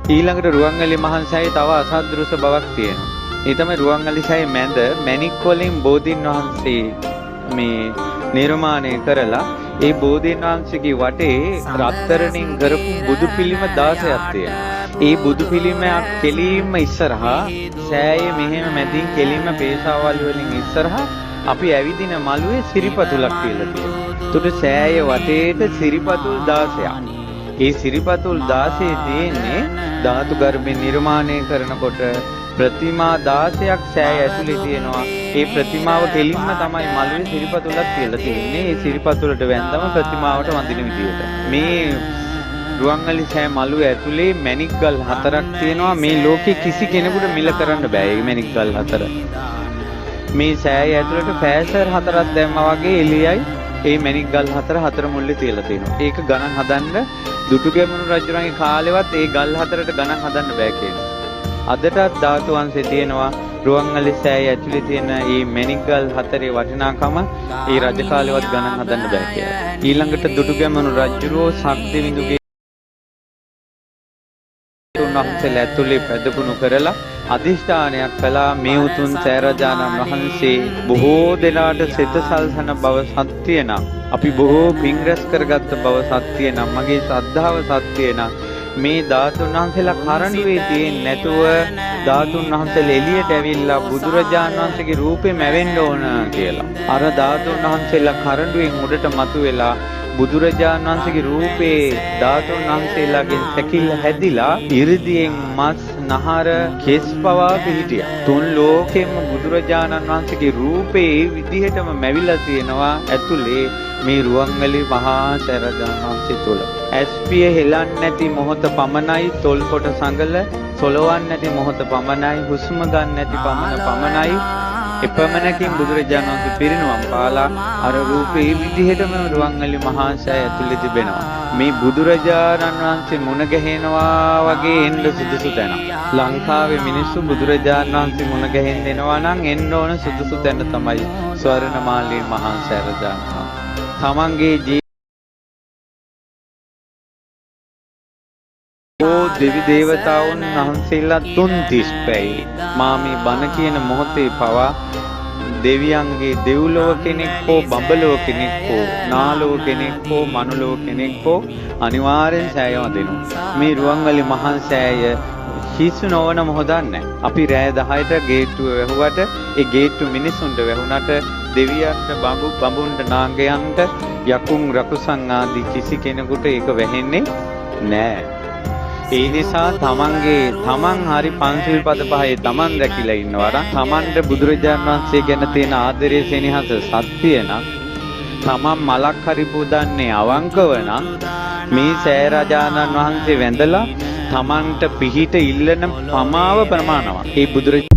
ඊළඟට රුවන්වැලි මහන්සෑයේ තව අසද්දෘස බවක් තියෙනවා. ඒ තමයි රුවන්වැලි සෑයේ මැද මැණික් වලින් බෝධීන් වහන්සේ මේ නිර්මාණය කරලා ඒ බෝධීන් වහන්සේගේ වටේ රත්තරණින් කරපු බුදු පිළිම 16ක් තියෙනවා. ඒ බුදු පිළිම කෙලින්ම ඉස්සරහා සෑයේ මෙහෙම මැදින් කෙලින්ම පේසාවල් වලින් ඉස්සරහා අපි ඇවිදින මළුවේ සිරිපතුලක් කියලා තියෙනවා. ඒතකොට සෑයේ වටේට සිරිපතුල් 16ක්. ඒ සිරිපතුල් 16 තියෙන්නේ ධාතු ගර්භයෙන් නිර්මාණය කරනකොට ප්‍රතිමා 16ක් සෑය ඇතුලේ තියෙනවා. ඒ ප්‍රතිමාව කෙලින්ම තමයි මළුවේ සිරිපතුලක් කියලා තියෙන්නේ. ඒ සිරිපතුලට වැන්දම ප්‍රතිමාවට වඳින විදියට. මේ රුවන්වැලි සෑ මළුවේ ඇතුලේ මැණික් ගල් 4ක් තියෙනවා. මේ ලෝකේ කිසි කෙනෙකුට මිල කරන්න බෑ මේ මැණික් ගල් 4. මේ සෑය ඇතුලට ෆෑසර් 4ක් දැම්මා වගේ එළියයි ඒ මැණික් ගල් 4 මුල්ලේ තියලා තියෙනවා. ඒක ගණන් හදන්න දුටුගැමුණු රජුගේ කාලෙවත් ඒ ගල් 4ට ගණන් හදන්න බෑ කියනවා. අදටත් ධාතු වංශේ තියෙනවා රුවන්වැලි සෑය ඇතුලේ තියෙන මේ මැණික් ගල් 4 වටිනාකම ඒ රජ කාලෙවත් ගණන් හදන්න බෑ කියලා. ඊළඟට දුටුගැමුණු රජුරෝ සක්දෙවිඳුගේ උන්වහන්සේලා ඇතුලේ පැදකුණු කරලා අධිෂ්ඨානයක් කළා මේ උතුම් සෑරජාණන් වහන්සේ බොහෝ දෙනාට සිත සල්සන බව සත්‍ය නම් අපි බොහෝ පින් රැස් කරගත්ත බව සත්‍ය නම් මගේ ශ්‍රද්ධාව සත්‍ය නම් මේ ධාතුන් වහන්සේලා කරඬුවේ තියෙන්නේ නැතුව ධාතුන් වහන්සේලා එළියට ඇවිල්ලා බුදුරජාණන් වහන්සේගේ රූපේ මැවෙන්න ඕන කියලා. අර ධාතුන් වහන්සේලා කරඬුවෙන් උඩට මතුවෙලා බුදුරජාණන් වහන්සේගේ රූපේ ධාතුන් වහන්සේලාගෙන් සැකිල්ල හැදිලා ඉරිදියෙන් මස් නහර කෙස් පවා පිහිටියා. තුන් ලෝකෙම බුදුරජාණන් වහන්සේගේ රූපේ ඒ විදිහටම මැවිලා තියෙනවා ඇතුලේ මේ රුවන්වැලි මහා සෑරජාණන් වහන්සේ තුල. ඇස්පිය හෙලන්නේ නැති මොහොත පමණයි තොල් කොට සංගල සොලවන්නේ නැති මොහොත පමණයි හුස්ම ගන්න නැති පමණයි එපමණකින් බුදුරජාණන් වහන්සේ පිරිනුවම් පාලා අර රූපේ විදිහටම රුවන්වැලි මහා සෑය ඇතුලේ තිබෙනවා. මේ බුදුරජාණන් වහන්සේ මුණ ගැහෙනවා වගේ එන්න සුදුසු තැන. ලංකාවේ මිනිස්සු බුදුරජාණන් වහන්සේ මුණ ගැහෙන්න එනවා නම් එන්න ඕන සුදුසු තැන තමයි ස්වර්ණමාලී මහා සෑරජාණන් වහන්සේ. තමන්ගේ දෙවි දේවතාවුන් වහන්සේලා 330 පැයි මා මේ බණ කියන මොහොතේ පවා දෙවියන්ගේ දෙව්ලොව කෙනෙක් හෝ බඹලොව කෙනෙක් හෝ නාලොව කෙනෙක් හෝ මනුලොව කෙනෙක් හෝ අනිවාර්යෙන් සෑය වදිනවා. මේ රුවන්වැලි මහා සෑය හිසු නොවන මොහොතක් නැහැ. අපි රෑ 10ට ගේට්ටුව වැහුවට ඒ ගේට්ටුව මිනිසුන්ට වැහුණට දෙවියන්ට බඹුන්ට නාගයන්ට යකුන් රකුසන් ආදී කිසි කෙනෙකුට ඒක වැහෙන්නේ නැහැ. ඒ නිසා තමන් හරි පංචශීල පද පහේ තමන් රැකිලා ඉන්නවා නම් තමන්ට බුදුරජාණන් වහන්සේ ගැන තියෙන ආදරය සෙනෙහස සත්‍ය නම් තමන් මලක් හරි පුදන්නේ අවංකව නම් මේ සෑරජාණන් වහන්සේ වැඳලා තමන්ට පිහිට ඉල්ලන පමාව ප්‍රමාණවත්. ඒ බුදුරජාණන්